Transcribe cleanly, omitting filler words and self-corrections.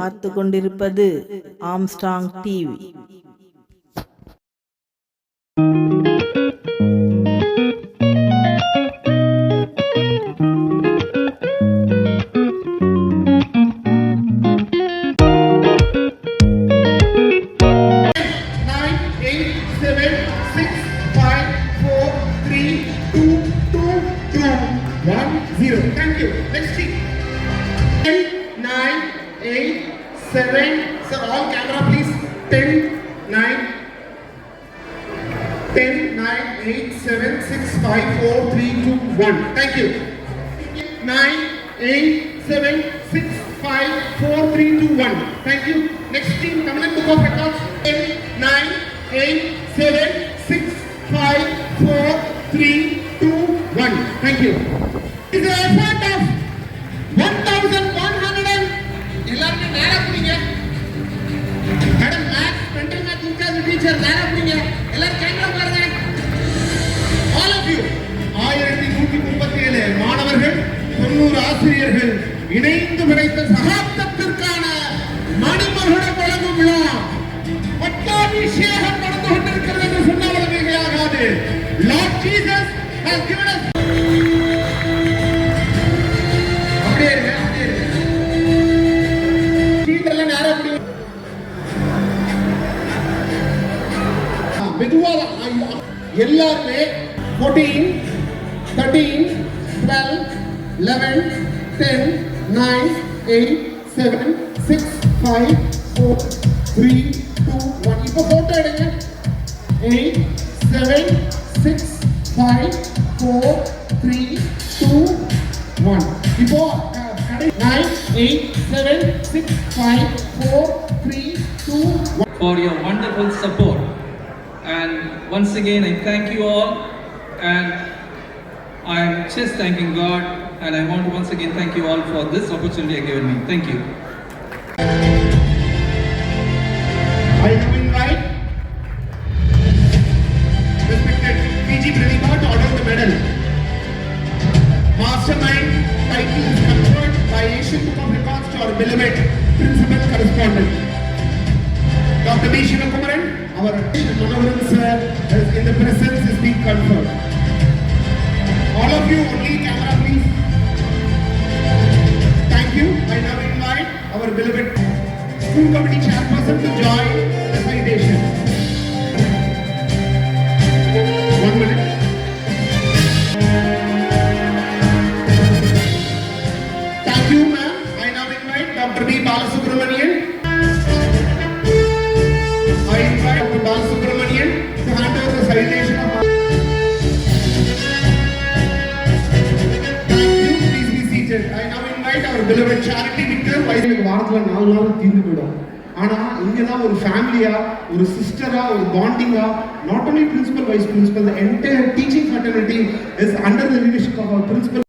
பார்த்து கொண்டிருப்பது Armstrong TV. Thank you. Next team. 10, 9, 8, 7. Sir, all camera please. 10, 9, 10, 9, 8, 7, 6, 5, 4, 3, 2, 1. Thank you. 9, 8, 7, 6, 5, 4, 3, 2, 1. Thank you. Next team, Tamil Book of Records. 10, 9, 8, 7, 6, 5, 4, 3, 2, 1. Thank you. It's an effort of 1,100. எல்லாரும் நேரா புடிங்க. Madam maths mental maths incharge teacher நேரா புடிங்க. எல்லாரும் camera பாருங்க. All of you 1137 மாணவர்கள் 90 ஆசிரியர்கள் இணைந்து படைத்த சகாப்தத்திற்கான மணிமகுட வழங்கும் விழா பட்டாபிஷேகம் நடந்து கொண்டிருக்கிறது என்று சொன்னால் மிகையாகாது. Lord Jesus has given us எல்லாருமே 14, 13, 12, 11, 10, 9, 8, 7, 6, 5, 4, 3, 2, 1. இப்போ போட்டோ எடுங்க. 8, 7, 6, 5, 4, 3, 2, 1. இப்போ 9, 8, 7, 6, 5, 4, 3, 2, 1. For your wonderful support. And once again, I thank you all, and I'm just thanking God, and I want to once again thank you all for this opportunity you've given me. Thank you. I invite respected PG Pranitha to order the medal. Mastermind title is conferred by Asian Book of Records to our beloved principal correspondent, Dr. B. Shivakumaran. Our Manoharan sir is in the presence is being conferred. All of you, only camera please. Thank you. I now invite our beloved school committee chairperson to join the citation. 1 minute. Thank you, ma'am. I now invite Dr. B. Balasubramanian. I invite Dr. Balasubramanian to hand over the citation of. Thank you. Please be seated. I now invite our beloved Charity Victor. வாரத்துல 4 நாள் தீர்ந்து போயிடும். ஆனா இங்கதான் ஒரு ஃபேமிலியா, ஒரு சிஸ்டரா, ஒரு பாண்டிங்கா, not only principal, vice principal, the entire teaching fraternity is under the leadership of our principal.